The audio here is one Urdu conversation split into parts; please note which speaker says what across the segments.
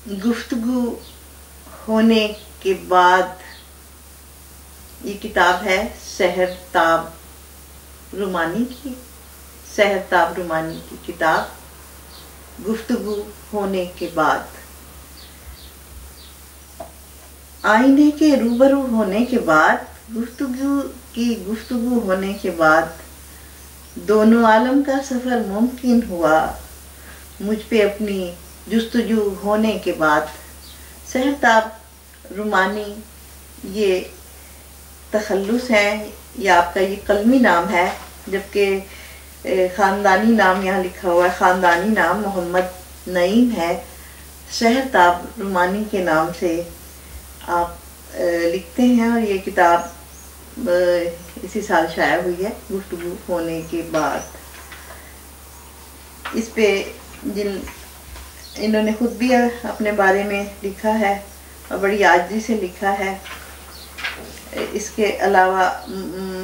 Speaker 1: گفتگو ہونے کے بعد، یہ کتاب ہے سحرتاب رومانی کی، سحرتاب رومانی کی کتاب گفتگو ہونے کے بعد۔ آئینے کے روبرو ہونے کے بعد، گفتگو ہونے کے بعد، دونوں عالم کا سفر ممکن ہوا مجھ پہ اپنی جستجو ہونے کے بعد۔ سحرتاب رومانی یہ تخلص ہے، یہ آپ کا یہ قلمی نام ہے، جبکہ خاندانی نام یہاں لکھا ہوا ہے، خاندانی نام محمد نعیم ہے۔ سحرتاب رومانی کے نام سے آپ لکھتے ہیں، اور یہ کتاب اسی سال شائع ہوئی ہے، گفتگو ہونے کے بعد۔ اس پہ انہوں نے خود بھی اپنے بارے میں لکھا ہے اور بڑی عاجزی سے لکھا ہے۔ اس کے علاوہ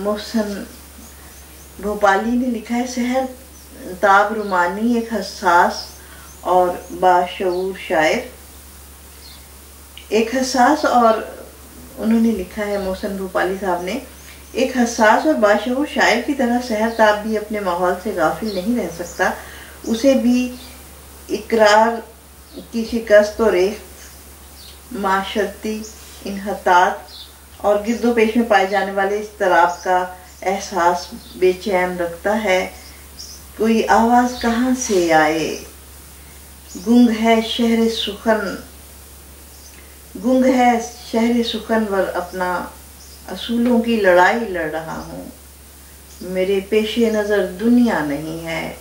Speaker 1: محسن بھوپالی نے لکھا ہے، سحرتاب رومانی ایک حساس اور باشعور شاعر، ایک حساس اور انہوں نے لکھا ہے محسن بھوپالی صاحب نے، ایک حساس اور باشعور شاعر کی طرح سحرتاب بھی اپنے ماحول سے غافل نہیں رہ سکتا، اسے بھی اقرار کی شکست و ریخت، معاشرتی انحطاط اور گرد و پیش میں پائے جانے والے اضطراب کا احساس بے چین رکھتا ہے۔ کوئی آواز کہاں سے آئے، گنگ ہے شہر سخن ور اپنا اصولوں کی لڑائی لڑ رہا ہوں، میرے پیش نظر دنیا نہیں ہے۔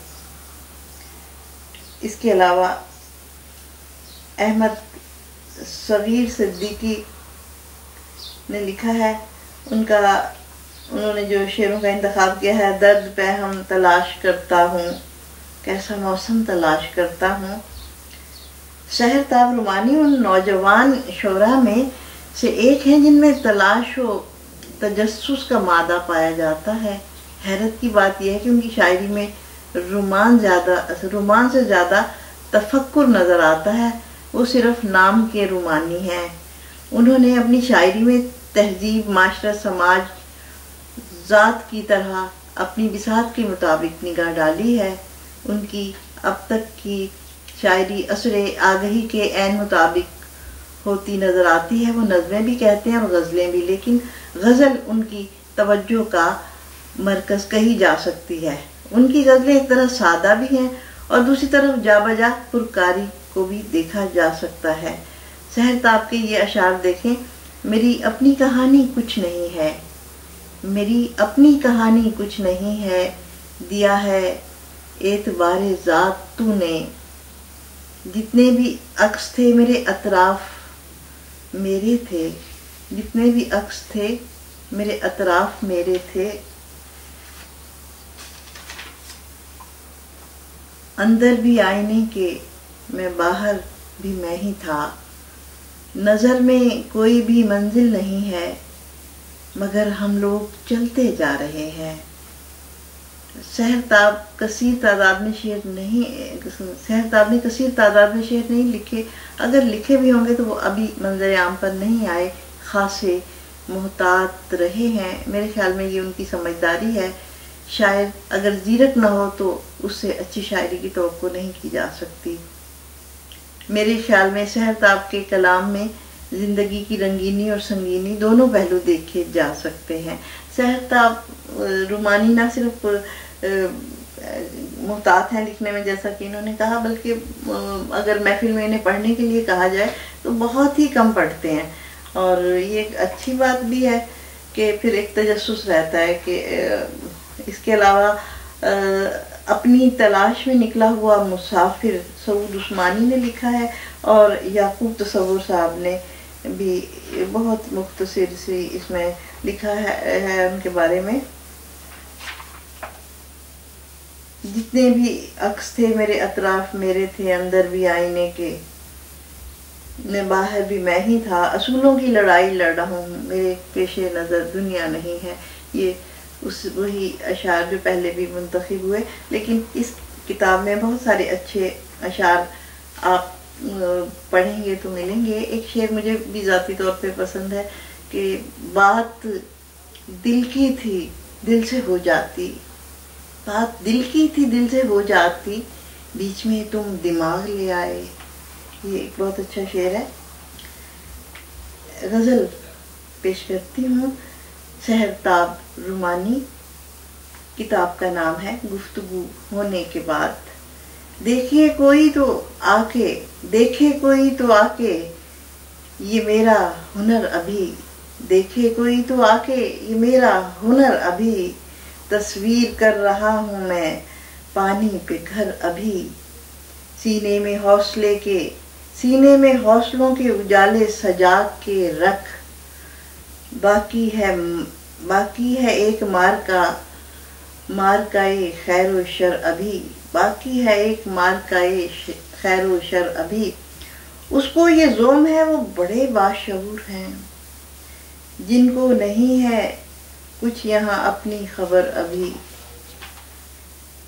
Speaker 1: اس کے علاوہ احمد صغیر صدیقی نے لکھا ہے، انہوں نے جو شعروں کا انتخاب کیا ہے، درد پہ ہم تلاش کرتا ہوں، کیسا موسم تلاش کرتا ہوں۔ سحرتاب رومانی ان نوجوان شعراء میں سے ایک ہیں جن میں تلاش و تجسس کا مادہ پایا جاتا ہے۔ حیرت کی بات یہ ہے کہ ان کی شاعری میں رومان سے زیادہ تفکر نظر آتا ہے، وہ صرف نام کے رومانی ہیں۔ انہوں نے اپنی شاعری میں تہذیب، معاشرت، سماج، ذات کی طرح اپنی بساط کے مطابق نگاہ ڈالی ہے۔ ان کی اب تک کی شاعری عصر آگہی کے عین مطابق ہوتی نظر آتی ہے۔ وہ نظمیں بھی کہتے ہیں اور غزلیں بھی، لیکن غزل ان کی توجہ کا مرکز کہی جا سکتی ہے۔ ان کی غزلیں ایک طرح سادہ بھی ہیں اور دوسری طرف جا بجا پرکاری کو بھی دیکھا جا سکتا ہے۔ سحرتاب کے یہ اشعار دیکھیں، میری اپنی کہانی کچھ نہیں ہے، میری اپنی کہانی کچھ نہیں ہے، دیا ہے اعتبار ذات تو نے، جتنے بھی عکس تھے میرے اطراف میرے تھے، جتنے بھی عکس تھے میرے اطراف میرے تھے، اندر بھی آئینے کے میں باہر بھی میں ہی تھا، نظر میں کوئی بھی منزل نہیں ہے مگر ہم لوگ چلتے جا رہے ہیں۔ سحرتاب نے کثیر تعداد میں شعر نہیں لکھے، اگر لکھے بھی ہوں گے تو وہ ابھی منظر عام پر نہیں آئے، خاصے محتاط رہے ہیں۔ میرے خیال میں یہ ان کی سمجھداری ہے۔ شاعر اگر زیرک نہ ہو تو اس سے اچھی شاعری کی توقع نہیں کی جا سکتی۔ میرے خیال میں سحرتاب کے کلام میں زندگی کی رنگینی اور سنگینی دونوں پہلو دیکھے جا سکتے ہیں۔ سحرتاب رومانی نہ صرف محتاط ہیں لکھنے میں جیسا کہ انہوں نے کہا، بلکہ اگر محفل میں انہیں پڑھنے کے لیے کہا جائے تو بہت ہی کم پڑھتے ہیں، اور یہ ایک اچھی بات بھی ہے کہ پھر ایک تجسس رہتا ہے کہ اس کے علاوہ اپنی تلاش میں نکلا ہوا مسافر سعود عثمانی نے لکھا ہے، اور یعقوب تصور صاحب نے بھی بہت مختصر سی اس میں لکھا ہے ان کے بارے میں، جتنے بھی عکس تھے میرے اطراف میرے تھے، اندر بھی آئینے کے میں باہر بھی میں ہی تھا، اصولوں کی لڑائی لڑ رہا ہوں، میرے پیش نظر دنیا نہیں ہے۔ یہ وہی اشعار جو پہلے بھی منتخب ہوئے، لیکن اس کتاب میں بہت سارے اچھے اشعار آپ پڑھیں گے تو ملیں گے. ایک شعر مجھے بھی ذاتی طور پہ پسند ہے کہ بات دل کی تھی دل سے ہو جاتی، بات دل کی تھی دل سے ہو جاتی، بیچ میں تم دماغ لے آئے. یہ ایک بہت اچھا شعر ہے. غزل پیش کرتی ہوں سحرتاب رومانی. کتاب کا نام ہے گفتگو ہونے کے بعد. دیکھے کوئی تو آ کے، دیکھے کوئی تو آ کے یہ میرا ہنر ابھی، دیکھے کوئی تو آ کے یہ میرا ہنر ابھی، تصویر کر رہا ہوں میں پانی پہ گھر ابھی. سینے میں حوصلے کے، سینے میں حوصلوں کے اجالے سجا کے رکھ، باقی ہے ایک مارکائے خیر و شر ابھی، باقی ہے ایک مارکائے خیر و شر ابھی. اس کو یہ زوم ہے وہ بڑے باشعور ہیں، جن کو نہیں ہے کچھ یہاں اپنی خبر ابھی.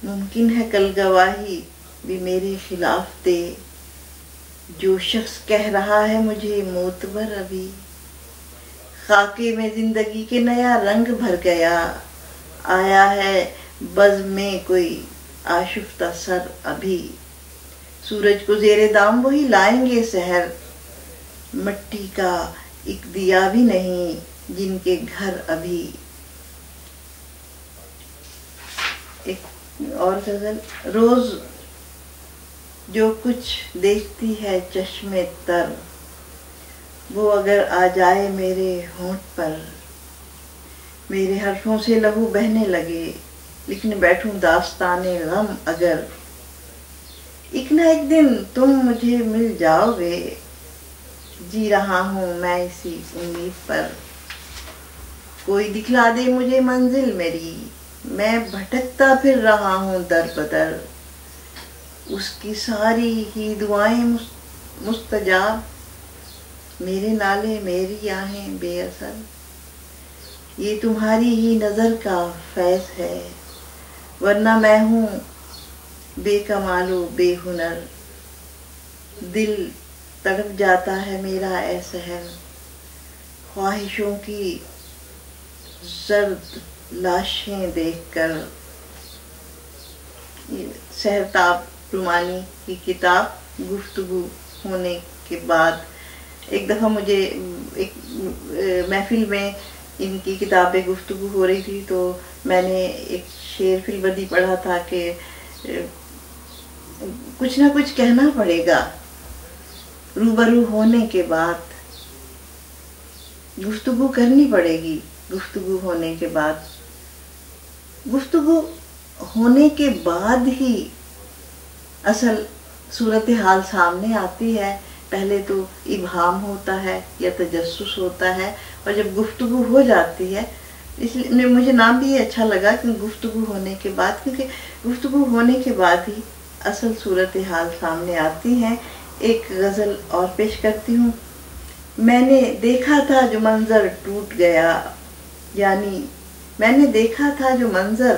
Speaker 1: ممکن ہے کل گواہی بھی میرے خلاف دے، جو شخص کہہ رہا ہے مجھے معتبر ابھی. خاکے میں زندگی کے نیا رنگ بھر گیا، آیا ہے بزم میں کوئی آشفتہ سر ابھی. سورج کو زیر دام وہی لائیں گے سحر، مٹی کا ایک دیا بھی نہیں جن کے گھر ابھی. ایک اور غزل. روز جو کچھ دیکھتی ہے چشم تر، وہ اگر آ جائے میرے ہونٹ پر، میرے حرفوں سے لہو بہنے لگے، لکھنے بیٹھوں داستان غم اگر. ایک نہ ایک دن تم مجھے مل جاؤ گے، جی رہا ہوں میں اسی امید پر. کوئی دکھلا دے مجھے منزل میری، میں بھٹکتا پھر رہا ہوں در بدر. اس کی ساری ہی دعائیں مستجاب، میرے نالے میری آہیں بے اثر. یہ تمہاری ہی نظر کا فیض ہے، ورنہ میں ہوں بے کمال و بے ہنر. دل تڑپ جاتا ہے میرا اے سحر، خواہشوں کی زرد لاشیں دیکھ کر. سحرتاب رومانی کی کتاب گفتگو ہونے کے بعد. ایک دفعہ مجھے ایک محفل میں ان کی کتابیں گفتگو ہو رہی تھی، تو میں نے ایک شعر فی البدی پڑھا تھا کہ کچھ نہ کچھ کہنا پڑے گا روبرو ہونے کے بعد، گفتگو کرنی پڑے گی گفتگو ہونے کے بعد. گفتگو ہونے کے بعد ہی اصل صورتحال سامنے آتی ہے. پہلے تو ابہام ہوتا ہے یا تجسس ہوتا ہے، اور جب گفتگو ہو جاتی ہے، اس لیے مجھے نام بھی یہ اچھا لگا کہ گفتگو ہونے کے بعد، کیونکہ گفتگو ہونے کے بعد ہی اصل صورتحال سامنے آتی ہے. ایک غزل اور پیش کرتی ہوں. میں نے دیکھا تھا جو منظر ٹوٹ گیا، یعنی میں نے دیکھا تھا جو منظر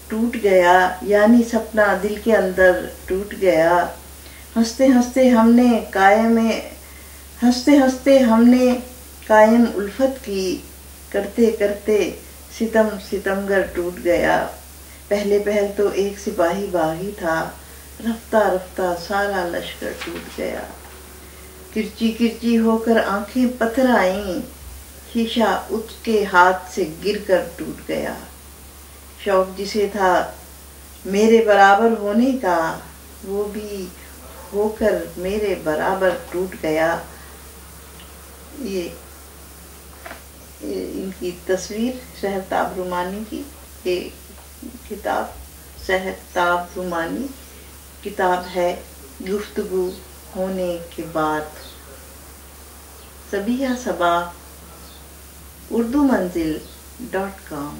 Speaker 1: ٹوٹ گیا، یعنی سپنا دل کے اندر ٹوٹ گیا. ہنستے ہنستے ہم نے قائم الفت کی، کرتے کرتے ستمگر ٹوٹ گیا. پہلے پہل تو ایک سپاہی باغی تھا، رفتہ رفتہ سارا لشکر ٹوٹ گیا. کرچی کرچی ہو کر آنکھیں پتھر آئیں، شیشہ اس کے ہاتھ سے گر کر ٹوٹ گیا. شوق جسے تھا میرے برابر ہونے کا، وہ بھی ہو کر میرے برابر ٹوٹ گیا. یہ ان کی تصویر سحرتاب رومانی کی. یہ کتاب سحرتاب رومانی کتاب ہے گفتگو ہونے کے بعد. صبیحہ صبا اردو منزل .com